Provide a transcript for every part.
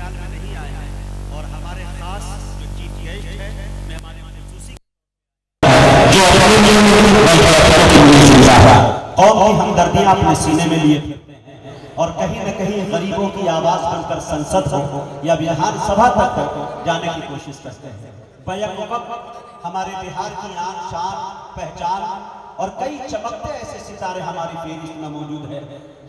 ख्याल में नहीं आए हैं और हमारे खास जो चीफ गेस्ट है मेहमान खुसूसी और की हमदर्दियां अपने सीने में लिए फिरते हैं और कहीं न कहीं गरीबों की आवाज बनकर संसद हो या विधानसभा तक जाने की कोशिश करते हैं। बैक वक्त हमारे बिहार की आन शान पहचान और कई चमकते ऐसे सितारे हमारी फेहरिस्त में मौजूद है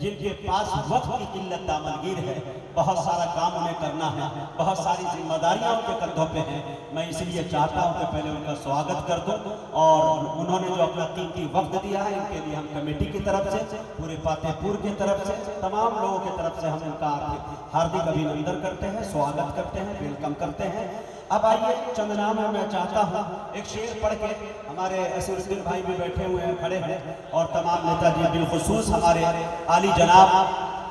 जिनके पास वक्त की किल्लत दामनगीर है। बहुत सारा काम उन्हें करना है, बहुत सारी जिम्मेदारियां उनके कंधों पे हैं। मैं इसलिए चाहता हूं कि पहले उनका स्वागत कर दूं और उन्होंने जो अपना कीमती वक्त दिया है इनके लिए हम कमेटी की तरफ से, पूरे फतेहपुर की तरफ से, तमाम लोगों की तरफ से हम इनका हार्दिक अभिनंदन करते हैं, स्वागत करते हैं, वेलकम करते हैं। अब आइए चंद नाम है, मैं चाहता हूँ एक शेर पढ़ के हमारे असरुद्दीन भाई भी बैठे हुए हैं, खड़े हैं और तमाम नेताजी बिलखुसूस हमारे आली जनाब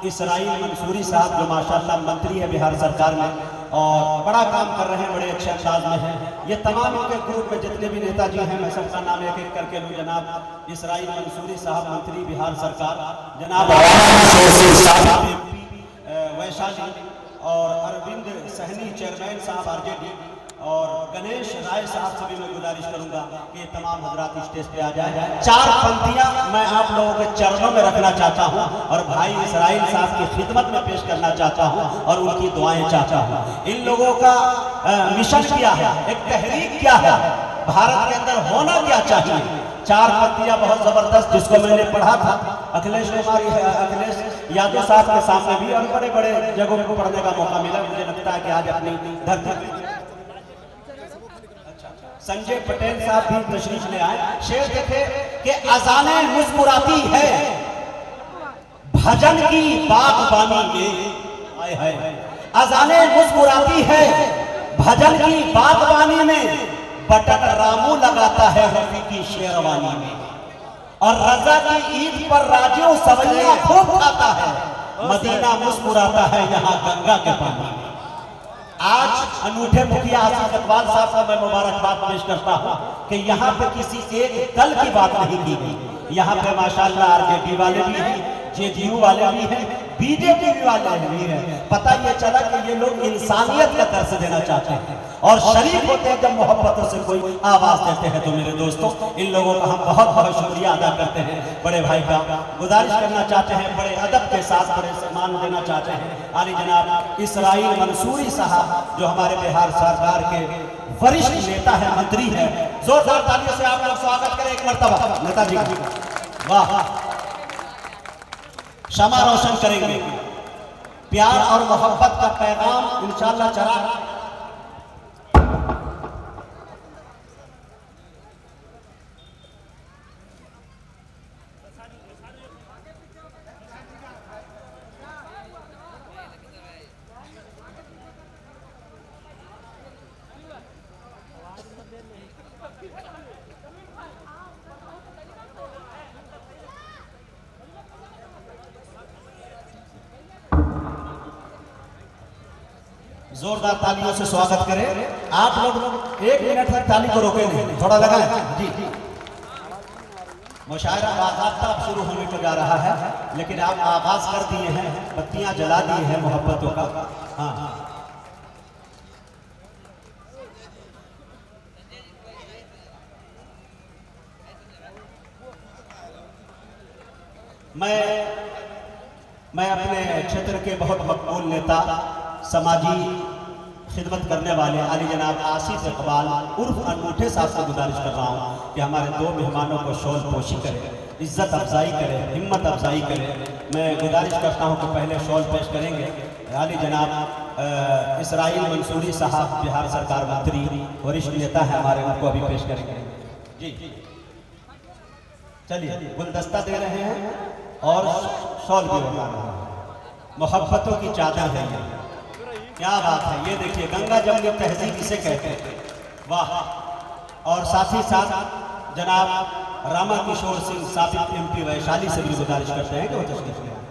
इसराइल मंसूरी साहब जो माशाल्लाह मंत्री है बिहार सरकार में और बड़ा काम कर रहे हैं, बड़े अच्छे अंदाज में हैं। ये तमाम इनके ग्रुप में जितने भी नेताजी हैं मैं सबका नाम एक एक करके लूँ। जनाब इसराइल मंसूरी साहब मंत्री बिहार सरकार, जनाब वैशाली और अरविंद सहनी चेयरमैन साहब आरजेडी और गणेश राय साहब से भी मैं गुजारिश करूंगा कि तमाम हजरात स्टेज पे आ जाए। चार पंक्तियां मैं आप लोगों के चरणों में रखना चाहता हूं और भाई इसराइल साहब की खिदमत में पेश करना चाहता हूं और उनकी दुआएं चाहता हूं। इन लोगों का मिशन क्या है, एक तहरीक क्या है, भारत के अंदर होना क्या चाहिए। चार पंक्तियां बहुत जबरदस्त जिसको मैंने पढ़ा था अखिलेश यादव साहब के सामने भी और बड़े बड़े जगहों को पढ़ने का मौका मिला। मुझे लगता है कि आज अपनी धरती संजय पटेल साहब भी तशरीफ ले आए। शेर देखे कि अजाने मुस्कुराती है भजन की बागबानी में, आए है अजाने मुस्कुराती है भजन की बागबानी में, बटन रामू लगाता है रफी की शेरवानी में और रजा की ईद पर राजियों सवैया खूब खाता है, मदीना मुस्कुराता है यहाँ गंगा के पानी में। आज अनूठे मुखिया आसिफ इकबाल साहब को मैं मुबारकबाद पेश करता हूं कि यहाँ पे किसी एक दल की बात नहीं की गई। यहाँ पे माशाल्लाह आरजेडी वाले भी हैं, जेडीयू वाले भी हैं, बीजेपी वाले भी हैं। पता ये चला कि ये लोग इंसानियत का दर्स देना चाहते हैं और शरीफ होते हैं जब मोहब्बतों से कोई आवाज देते हैं। तो मेरे दोस्तों इन लोगों का हम बहुत बहुत शुक्रिया अदा करते हैं। बड़े भाई का गुजारिश करना चाहते हैं, बड़े अदब के साथ बड़े सम्मान देना चाहते हैं आली जनाब इसराइल मंसूरी साहब जो हमारे बिहार सरकार के वरिष्ठ नेता है, मंत्री है। जोरदार तालियों से आप लोग स्वागत करें एक मर्तबा नेताजी का। वाह, शमा रोशन करेंगे, प्यार और मोहब्बत का पैगाम इंशाअल्लाह चला। जोरदार तालियों से स्वागत करें। आप लोग 1 मिनट तक ताली को रोके नहीं, थोड़ा लगाएं जी। मुशायरा बाज़ाब्ता अब शुरू होने को जा रहा है लेकिन आप आगाज कर दिए हैं, बत्तियां जला दी हैं मोहब्बतों का। हाँ, मैं अपने क्षेत्र के बहुत मकबूल नेता समाजी खिदमत करने वाले आली जनाब आसिफ इकबाल उर्फ अनूठे साहब से गुजारिश कर रहा हूँ कि हमारे दो मेहमानों को शोल पोशी करें, इज्जत अफजाई करें, हिम्मत अफजाई करें। मैं गुजारिश करता हूँ कि पहले शोल पेश करेंगे आली जनाब इसराइल मंसूरी साहब बिहार सरकार मंत्री वरिष्ठ नेता है हमारे, उनको अभी पेश करेंगे जी। चलिए गुलदस्ता दे रहे हैं और शॉल भी बना रहे हैं। मोहब्बतों की चादर है ये, क्या बात है। ये देखिए गंगा जमुनी तहजीब इसे कहते हैं, वाह। और साथ ही साथ जनाब रामा किशोर सिंह साबिक एमपी वैशाली से भी गुजारिश करते हैं कि वो तशरीफ ले आए।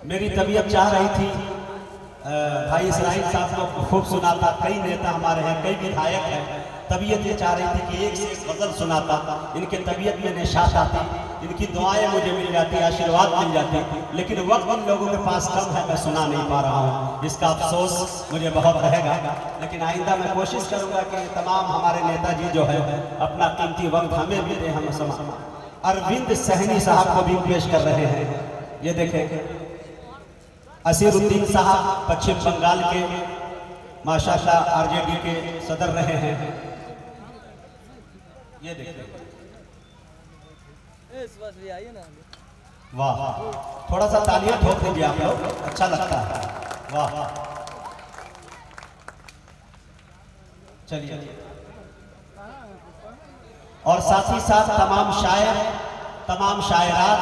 मेरी तबीयत चाह रही थी भाई इसराइल साहब को खूब सुना था, कई नेता हमारे हैं, कई विधायक हैं, तबीयत ये चाह रही थी कि एक से एक गज़ल सुनाता, इनके तबीयत में निशात आती, इनकी दुआएं मुझे मिल जाती, आशीर्वाद मिल जाते, लेकिन वक्त उन लोगों के पास कम है, मैं सुना नहीं पा रहा हूँ। इसका अफसोस मुझे बहुत रहेगा, लेकिन आइंदा मैं कोशिश करूँगा कि तमाम हमारे नेताजी जो है अपना कीमती वक्त हमें भी दे। हम समा अरविंद सहनी साहब को भी पेश कर रहे हैं। ये देखें, असीरुद्दीन साहब पश्चिम बंगाल के माशाल्लाह आरजेडी के सदर रहे हैं। ये देखिए, वाह, थोड़ा सा तालियां ठोक दीजिए आप लोग, अच्छा लगता है। वाह, चलिए। और साथ ही साथ तमाम शायर, तमाम शायरात,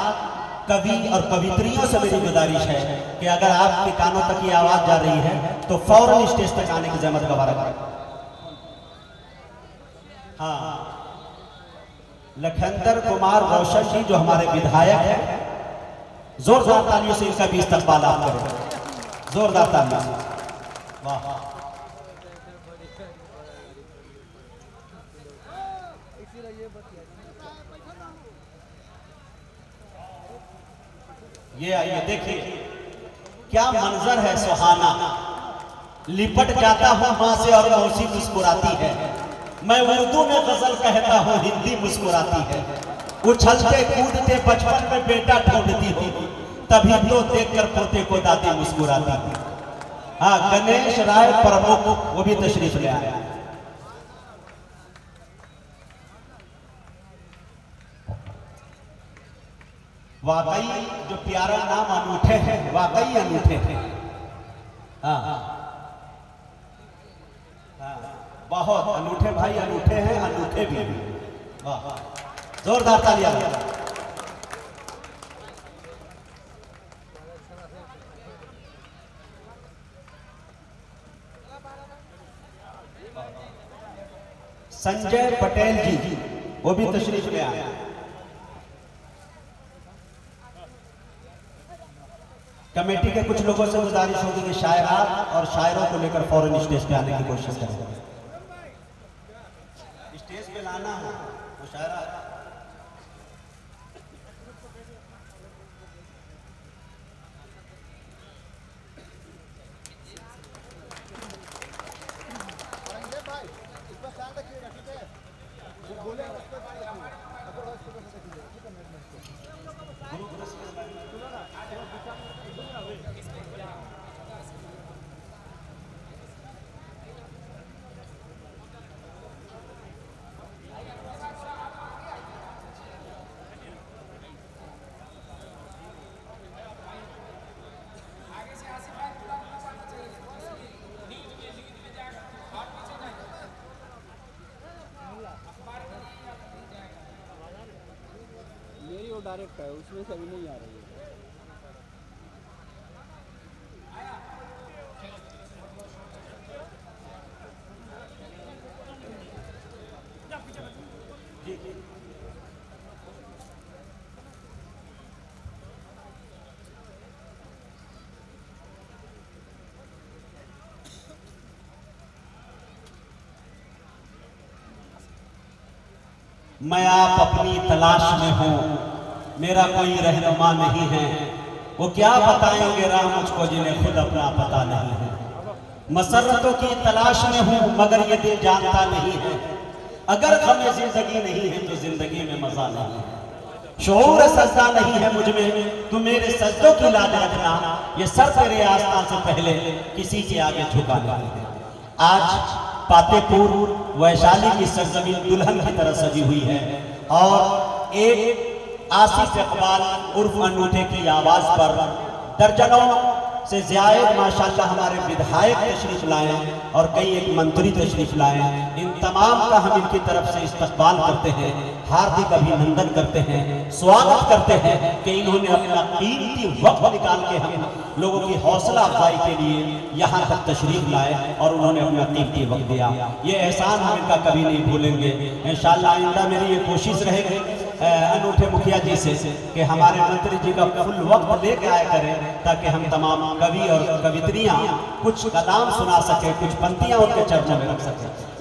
कवि और कवित्रियों से मेरी गुजारिश है कि अगर आपके कानों तक ये आवाज जा रही है तो फौरन स्टेज तक आने की जहमत गवारा करें। हाँ, लखनदर कुमार रोशन जी जो हमारे विधायक हैं, जोरदार तालियों से इनका भी इस्तकबाल आप करें, जोरदार तालियों से। वाह, ये आइए देखिए, क्या मंजर है सुहाना। लिपट जाता हूं मां से और मौसी मुस्कुराती है, मैं उर्दू में गजल कहता हूं, हिंदी मुस्कुराती है। उछलते कूदते बचपन में बेटा ढूंढती हो, तभी तो देखकर पोते को दादी मुस्कुराती है। हाँ, गणेश राय प्रमुख वो भी तशरीफ ले आया। वाकई जो प्यारा नाम अनूठे हैं, वाकई अनूठे हैं। हाँ, बहुत अनूठे भाई, अनूठे हैं, अनूठे भी। वाह, जोरदार तालियां। संजय पटेल जी वो भी तशरीफ ले आए। कमेटी के कुछ लोगों से गुजारिश होगी कि शायरात और शायरों को लेकर फौरन स्टेज पे आने की कोशिश करें। स्टेज पे लाना है वो शायरा। डायरेक्ट है, उसमें से अभी नहीं आ रही है। मैं आप अपनी तलाश में हूँ, मेरा कोई रहनुमा नहीं है, वो क्या बताएंगे राह मुझको जिन्हें खुद अपना पता नहीं है। मसरतों की तलाश में हूँ मगर ये दिल जानता नहीं है, अगर हमें जिंदगी नहीं है तो जिंदगी में मजा नहीं है। शऊर सजदा नहीं है मुझ में, तू मेरे सजदों की लाज रखना, ये सर तेरे आस्था से पहले किसी के आगे झुका नहीं है। आज पातेपुर वैशाली की सरजमीन दुल्हन की तरह सजी हुई है और एक आसिफ इकबाल उर्फ अनूठे की आवाज पर दर्जनों से ज्यादा माशाल्लाह हमारे विधायक तशरीफ लाए और कई एक मंत्री तशरीफ लाए। इन तमाम का हम इनकी तरफ से इस्तकबाल करते हैं, हार्दिक अभिनंदन करते हैं, स्वागत करते हैं कि इन्होंने अपना कीमती वक्त निकाल के हम लोगों की हौसला अफजाई के लिए यहाँ तक तशरीफ लाए और उन्होंने अपना कीमती वक्त दिया। ये एहसान हम इनका कभी नहीं भूलेंगे। इंशाअल्लाह आइंदा मेरी ये कोशिश रहेगी अनूठे मुखिया जी से कि हमारे मंत्री जी का फुल वक्त लेके आया करें ताकि हम तमाम कवि और कवित्रियाँ कुछ कलाम सुना सके, कुछ पंक्तियाँ उनके चर्चा में रख सकें।